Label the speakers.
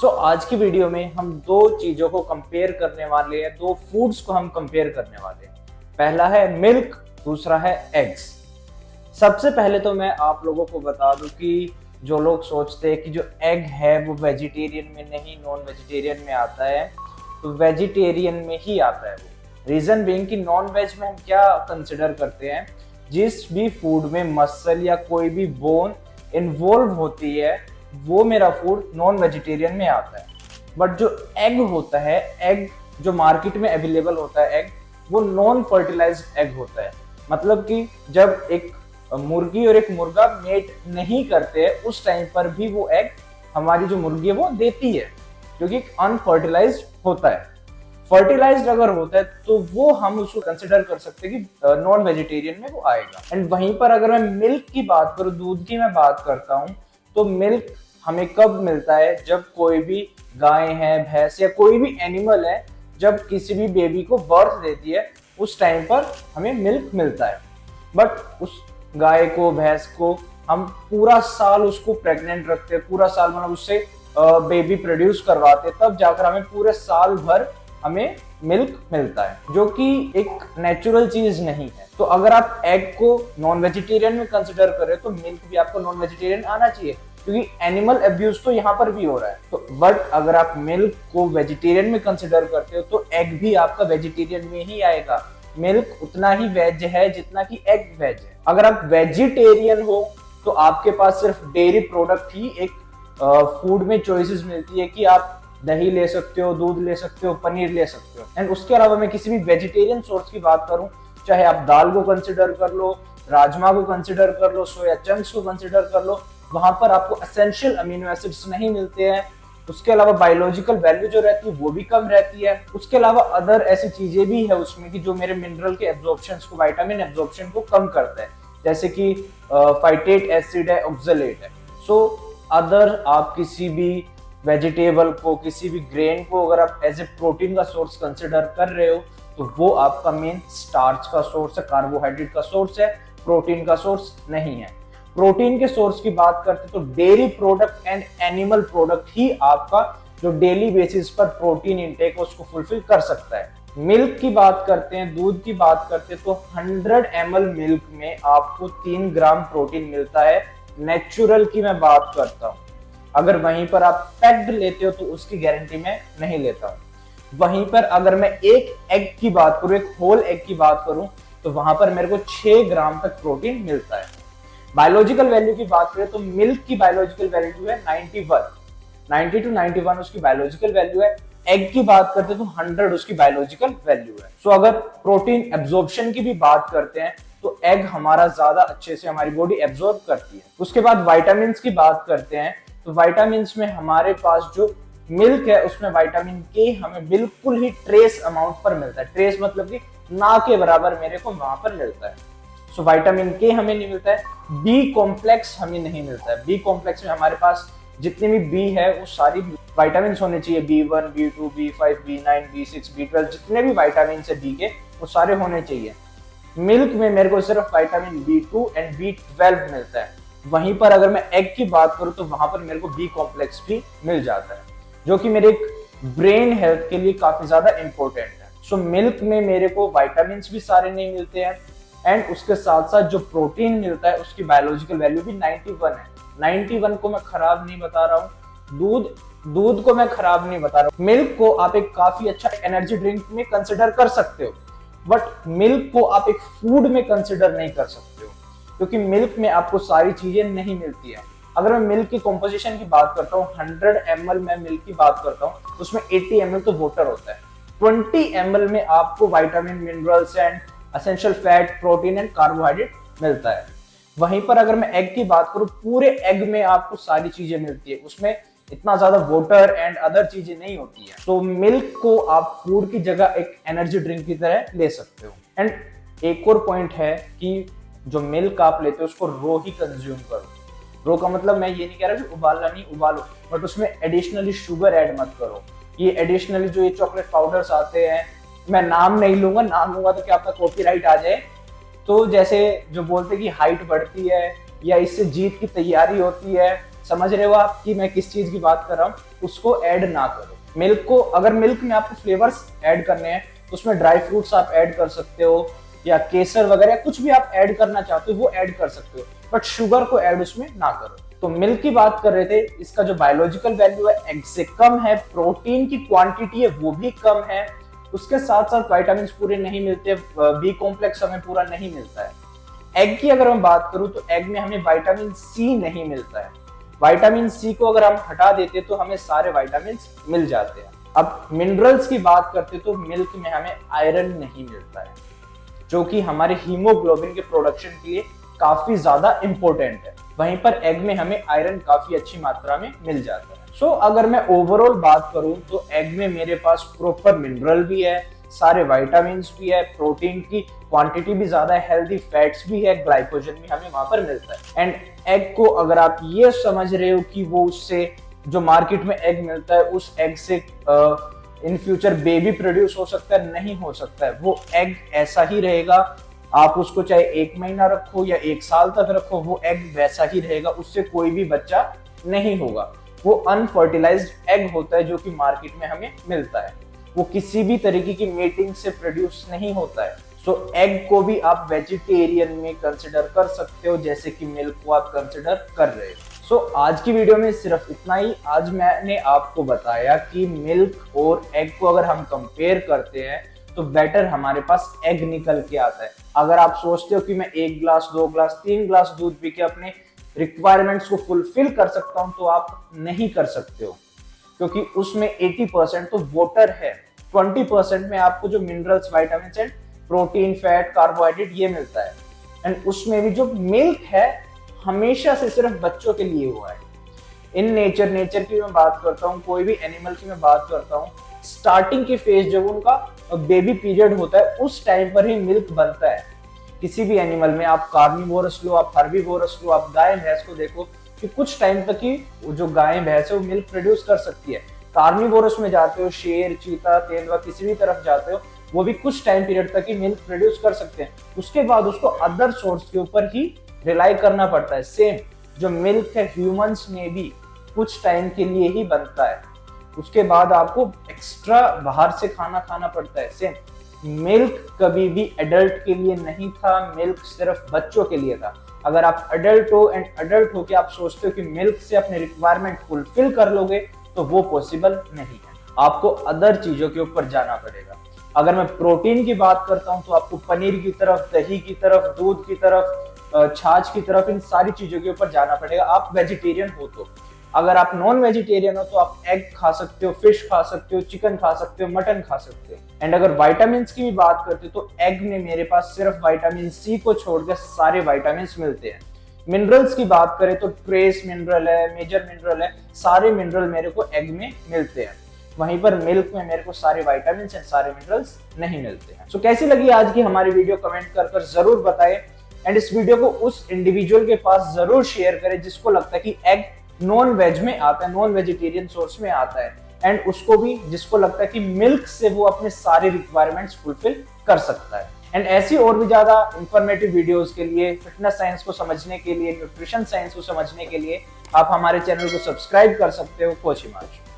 Speaker 1: आज की वीडियो में हम दो चीजों को कंपेयर करने वाले हैं, दो फूड्स को हम कंपेयर करने वाले हैं। पहला है मिल्क, दूसरा है एग्स। सबसे पहले तो मैं आप लोगों को बता दूं कि जो लोग सोचते हैं कि जो एग है वो वेजिटेरियन में नहीं नॉन वेजिटेरियन में आता है, तो वेजिटेरियन में ही आता है वो। रीजन बीइंग कि नॉन वेज में हम क्या कंसिडर करते हैं, जिस भी फूड में मसल या कोई भी बोन इन्वॉल्व होती है वो मेरा फूड नॉन वेजिटेरियन में आता है। बट जो एग होता है, एग जो मार्केट में अवेलेबल होता है एग, वो नॉन फर्टिलाइज्ड एग होता है। मतलब कि जब एक मुर्गी और एक मुर्गा मेट नहीं करते उस टाइम पर भी वो एग हमारी जो मुर्गी है वो देती है, जो कि अनफर्टिलाइज्ड होता है। फर्टिलाइज्ड अगर होता है तो वो हम उसको कंसिडर कर सकते हैं कि नॉन वेजिटेरियन में वो आएगा। एंड वहीं पर अगर मैं मिल्क की बात करूं, दूध की मैं बात करता हूं, तो मिल्क हमें कब मिलता है, जब कोई भी गाय है, भैंस या कोई भी एनिमल है, जब किसी भी बेबी को बर्थ देती है उस टाइम पर हमें मिल्क मिलता है। बट उस गाय को, भैंस को हम पूरा साल उसको प्रेग्नेंट रखते हैं, पूरा साल मतलब उससे बेबी प्रोड्यूस करवाते, तब जाकर हमें पूरे साल भर हमें मिल्क मिलता है, जो कि एक नेचुरल चीज नहीं है। तो अगर आप एग को नॉन वेजिटेरियन में कंसिडर करें तो मिल्क भी आपको नॉन वेजिटेरियन आना चाहिए, क्योंकि एनिमल अब्यूज तो यहाँ पर भी हो रहा है। तो बट अगर आप मिल्क को वेजिटेरियन में कंसिडर करते हो तो एग भी आपका वेजिटेरियन में ही आएगा। मिल्क उतना ही वेज है जितना कि एग वेज है। अगर आप वेजिटेरियन हो तो आपके पास सिर्फ डेयरी प्रोडक्ट ही एक फूड में चॉइसेस मिलती है कि आप दही ले सकते हो, दूध ले सकते हो, पनीर ले सकते हो। एंड उसके अलावा मैं किसी भी वेजिटेरियन सोर्स की बात करूं, चाहे आप दाल को कंसिडर कर लो, राजमा को कंसिडर कर लो, सोया चंक्स को कंसिडर कर लो, वहां पर आपको एसेंशियल अमीनो एसिड्स नहीं मिलते हैं। उसके अलावा बायोलॉजिकल वैल्यू जो रहती है वो भी कम रहती है। उसके अलावा अदर ऐसी चीजें भी है उसमें कि जो मेरे मिनरल के एब्जॉर्प्शन को, विटामिन एब्जॉर्प्शन को कम करता है, जैसे कि फाइटेट एसिड है, ऑक्सलेट है। सो अदर आप किसी भी वेजिटेबल को, किसी भी ग्रेन को अगर आप एज ए प्रोटीन का सोर्स कंसिडर कर रहे हो तो वो आपका मेन स्टार्च का सोर्स है, कार्बोहाइड्रेट का सोर्स है, प्रोटीन का सोर्स नहीं है। प्रोटीन के सोर्स की बात करते तो dairy product and animal product ही आपका जो डेली बेसिस पर प्रोटीन इंटेक है उसको फुलफिल कर सकता है। मिल्क की बात करते हैं, दूध की बात करते हैं, तो 100 ml मिल्क में आपको 3 ग्राम प्रोटीन मिलता है। नेचुरल की मैं बात करता हूँ। अगर वहीं पर आप पैक्ड लेते हो तो उसकी गारंटी मैं नहीं लेता हूँ। वहीं पर अगर मैं एक एग की बात करूं, एक होल एग की बात करूं, तो वहां पर मेरे को 6 ग्राम तक प्रोटीन मिलता है। बायोलॉजिकल वैल्यू की बात करें तो मिल्क की बायोलॉजिकल वैल्यू है 90 to 91 उसकी बायोलॉजिकल वैल्यू है। एग की बात करते तो 100 उसकी बायोलॉजिकल वैल्यू है। सो अगर प्रोटीन एब्जॉर्प्शन की भी बात करते हैं तो एग हमारा ज्यादा अच्छे से हमारी बॉडी एब्जॉर्ब करती है। उसके बाद विटामिन की बात करते हैं तो विटामिन में हमारे पास जो मिल्क है उसमें विटामिन के हमें बिल्कुल ही ट्रेस अमाउंट पर मिलता है। ट्रेस मतलब कि ना के बराबर मेरे को वहां पर मिलता है। सो विटामिन के हमें नहीं मिलता है। बी कॉम्प्लेक्स हमें नहीं मिलता है। बी कॉम्प्लेक्स में हमारे पास जितनी भी बी है वो सारी विटामिन होने चाहिए, B1, B2, B5, B9, B6, B12, जितने भी विटामिन है बी के वो सारे होने चाहिए। मिल्क में मेरे को सिर्फ विटामिन B2 एंड B12 मिलता है। वहीं पर अगर मैं एग की बात करूं तो वहां पर मेरे को बी कॉम्प्लेक्स भी मिल जाता है, जो कि मेरे ब्रेन हेल्थ के लिए काफी ज्यादा इंपॉर्टेंट है। सो मिल्क में मेरे को विटामिन भी सारे नहीं मिलते हैं एंड उसके साथ साथ जो प्रोटीन मिलता है उसकी बायोलॉजिकल वैल्यू भी 91 है। 91 को मैं खराब नहीं बता रहा हूँ, दूध को मैं खराब नहीं बता रहा हूँ। मिल्क को आप एक काफी अच्छा एनर्जी ड्रिंक में कंसिडर कर सकते हो, बट मिल्क को आप एक फूड में कंसिडर नहीं कर सकते हो, क्योंकि मिल्क में आपको सारी चीजें नहीं मिलती है। अगर मैं मिल्क की कॉम्पोजिशन की बात करता हूँ, 100 ml में मिल्क की बात करता हूँ, उसमें 80 ml तो वाटर होता है। 20 ml में आपको vitamin, minerals and essential fat, protein and carbohydrate मिलता है। वहीं पर अगर मैं एग की बात करूं, पूरे एग में आपको सारी चीजें मिलती है, उसमें इतना ज्यादा वाटर एंड अदर चीजें नहीं होती है। तो मिल्क को आप फूड की जगह एक एनर्जी ड्रिंक की तरह ले सकते हो। एंड एक और पॉइंट है कि जो मिल्क आप लेते हो उसको रो ही कंज्यूम करो। रो का मतलब मैं ये नहीं कह रहा कि उबालना नहीं, उबालो, बट उसमें एडिशनली शुगर ऐड मत करो। ये एडिशनली जो ये चॉकलेट पाउडर्स आते हैं, मैं नाम नहीं लूंगा, नाम लूंगा तो क्या आपका कॉपीराइट आ जाए। तो जैसे जो बोलते कि हाइट बढ़ती है या इससे जीत की तैयारी होती है, समझ रहे हो आप कि मैं किस चीज की बात कर रहा हूँ, उसको ऐड ना करो। मिल्क को, अगर मिल्क में आपको फ्लेवर्स ऐड करने हैं तो उसमें ड्राई फ्रूट्स आप ऐड कर सकते हो, या केसर वगैरह कुछ भी आप ऐड करना चाहते हो वो ऐड कर सकते हो, बट शुगर को ऐड उसमें ना करो। तो मिल्क की बात कर रहे थे, इसका जो बायोलॉजिकल वैल्यू है एग से कम है, प्रोटीन की क्वांटिटी है वो भी कम है, उसके साथ साथ विटामिन पूरे नहीं मिलते, बी कॉम्प्लेक्स हमें पूरा नहीं मिलता है। एग की अगर मैं बात करूं तो एग में हमें विटामिन सी नहीं मिलता है। विटामिन सी को अगर हम हटा देते तो हमें सारे विटामिन मिल जाते हैं। अब मिनरल्स की बात करते तो मिल्क में हमें आयरन नहीं मिलता है, जो कि हमारे हीमोग्लोबिन के प्रोडक्शन के लिए काफी ज्यादा इंपॉर्टेंट है। वहीं पर एग में हमें आयरन काफी अच्छी मात्रा में मिल जाता है। सो अगर मैं ओवरऑल बात करूं तो एग में मेरे पास प्रॉपर मिनरल भी है, सारे विटामिन भी है, प्रोटीन की क्वांटिटी भी ज्यादा है, हेल्दी फैट्स भी है, ग्लाइकोजन भी हमें वहां पर मिलता है। एंड एग को अगर आप ये समझ रहे हो कि वो उससे जो मार्केट में एग मिलता है उस एग से इन फ्यूचर बेबी प्रोड्यूस हो सकता है, नहीं हो सकता है। वो एग ऐसा ही रहेगा, आप उसको चाहे 1 महीना रखो या 1 साल तक रखो, वो एग वैसा ही रहेगा, उससे कोई भी बच्चा नहीं होगा। वो अनफर्टिलाइज्ड एग होता है जो कि मार्केट में हमें मिलता है, वो किसी भी तरीके की मीटिंग से प्रोड्यूस नहीं होता है। सो एग को भी आप वेजिटेरियन में कंसिडर कर सकते हो, जैसे कि मिल्क को आप कंसिडर कर रहे हो। सो आज की वीडियो में सिर्फ इतना ही। आज मैंने आपको बताया कि मिल्क और एग को अगर हम कंपेयर करते हैं तो बेटर हमारे पास एग निकल के आता है। अगर आप सोचते हो कि मैं 1 ग्लास 2 ग्लास 3 ग्लास दूध पी के अपने रिक्वायरमेंट्स को फुलफिल कर सकता हूं, तो आप नहीं कर सकते हो, क्योंकि उसमें 80% तो वाटर है, 20% में आपको जो minerals, vitamin and protein, fat, carbohydrate ये मिलता है। एंड उसमें भी जो मिल्क है हमेशा से सिर्फ बच्चों के लिए हुआ है। इन नेचर की मैं बात करता हूँ, कोई भी एनिमल की मैं बात करता हूँ, स्टार्टिंग की फेज जब उनका बेबी पीरियड होता है उस टाइम पर ही मिल्क बनता है। किसी भी एनिमल में, आप कार्निवोरस लो, आप हर्बीवोरस लो, आप गाय भैंस को देखो कि कुछ टाइम तक ही जो गाय भैंस है वो मिल्क प्रोड्यूस कर सकती है। कार्निवोरस में जाते हो, शेर, चीता, तेंदुआ, किसी भी तरफ जाते हो, वो भी कुछ टाइम पीरियड तक ही मिल्क प्रोड्यूस कर सकते हैं। उसके बाद उसको अदर सोर्स के ऊपर ही रिलाई करना पड़ता है। सेम जो मिल्क है ह्यूमंस में भी कुछ टाइम के लिए ही बनता है, उसके बाद आपको एक्स्ट्रा बाहर से खाना खाना पड़ता है। सेम मिल्क कभी भी एडल्ट के लिए नहीं था, मिल्क सिर्फ बच्चों के लिए था। अगर आप एडल्ट हो एंड एडल्ट हो के आप सोचते हो कि मिल्क से अपने रिक्वायरमेंट फुलफिल कर लोगे, तो वो पॉसिबल नहीं है। आपको अदर चीजों के ऊपर जाना पड़ेगा। अगर मैं प्रोटीन की बात करता हूं तो आपको पनीर की तरफ, दही की तरफ, दूध की तरफ, छाछ की तरफ, इन सारी चीजों के ऊपर जाना पड़ेगा। आप वेजिटेरियन हो तो। अगर आप नॉन वेजिटेरियन हो तो आप एग खा सकते हो, फिश खा सकते हो, चिकन खा सकते हो, मटन खा सकते हो। एंड अगर विटामिन की भी बात करते हो तो एग में मेरे पास सिर्फ विटामिन सी को छोड़कर सारे विटामिन मिलते हैं। मिनरल्स की बात करें तो ट्रेस मिनरल है, मेजर मिनरल है, सारे मिनरल मेरे को एग में मिलते हैं। वहीं पर मिल्क में मेरे को सारे विटामिन एंड सारे मिनरल्स नहीं मिलते हैं। सो कैसी लगी आज की हमारी वीडियो, कमेंट कर जरूर बताएं। एंड इस वीडियो को उस इंडिविजुअल के पास जरूर शेयर करें जिसको लगता है कि एग नॉन वेज में आता है, नॉन वेजिटेरियन सोर्स में आता है, एंड उसको भी जिसको लगता है कि मिल्क से वो अपने सारे रिक्वायरमेंट्स फुलफिल कर सकता है। एंड ऐसी और भी ज्यादा इंफॉर्मेटिव वीडियोस के लिए, फिटनेस साइंस को समझने के लिए, न्यूट्रिशन साइंस को समझने के लिए आप हमारे चैनल को सब्सक्राइब कर सकते हो, कोच हिमांशु।